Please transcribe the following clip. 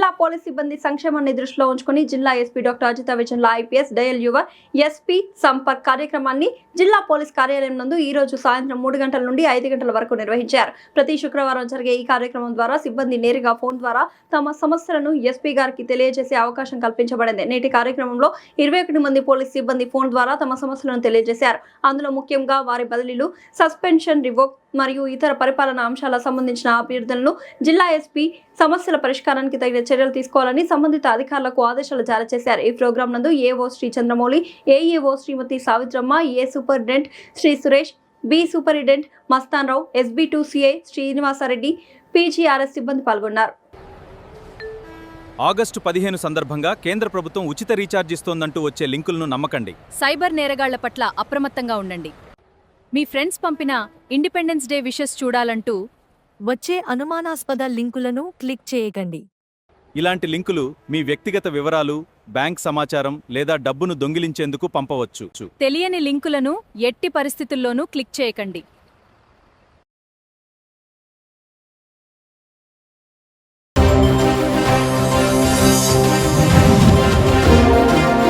జిల్లా పోలీస్ సిబ్బంది సంక్షేమాన్ని దృష్టిలో ఉంచుకుని జిల్లా ఎస్పీ డాక్టర్ అజిత విజయన్ల IPS dial your SP Sampark కార్యక్రమాన్ని జిల్లా పోలీస్ కార్యాలయం నందు ఈ రోజు సాయంత్రం 3 గంటల నుండి 5 గంటల వరకు నిర్వహించారు. ప్రతి శుక్రవారం జరిగే ఈ కార్యక్రమం ద్వారా సిబ్బంది నేరుగా ఫోన్ ద్వారా తమ సమస్యలను ఎస్పీ గారికి తెలియజేసే అవకాశం కల్పించబడింది. నేటి కార్యక్రమంలో 21 మంది పోలీస్ సిబ్బంది ఫోన్ ద్వారా తమ సమస్యలను తెలియజేశారు. అందులో ముఖ్యంగా వారి బదిలీలు, సస్పెన్షన్, రివోక్ మరియు ఇతర పరిపాలన అంశాలకు సంబంధించిన అభ్యర్థులను జిల్లా ఎస్పీ సమస్యల పరిష్కారానికి తగిన చర్యలు తీసుకోవాలని సంబంధిత అధికారులకు ఆదేశాలు జారీ చేశారు. ఈ ప్రోగ్రాం నందు AO Shri Chandramouli, AEO Shrimati Savitramma, A superintendent Shri Suresh, B superintendent Mastan Rao, SB2 CI Srinivasareddy, PGRS సిబ్బంది పాల్గొన్నారు. ఆగస్టు 15 సందర్భంగా కేంద్ర ప్రభుత్వం ఉచిత రీఛార్జ్ ఇస్తోందంటూ వచ్చే లింకులను నమ్మకండి. సైబర్ నేరగాళ్ల పట్ల అప్రమత్తంగా ఉండండి. మీ ఫ్రెండ్స్ పంపిన ఇండిపెండెన్స్ డే విషెస్ చూడాలంటూ వచ్చే అనుమానాస్పద లింకులను క్లిక్ చేయకండి. ఇలాంటి లింకులు మీ వ్యక్తిగత వివరాలు, బ్యాంక్ సమాచారం లేదా డబ్బును దొంగిలించేందుకు పంపవచ్చు. తెలియని లింకులను ఎట్టి పరిస్థితుల్లోనూ క్లిక్ చేయకండి.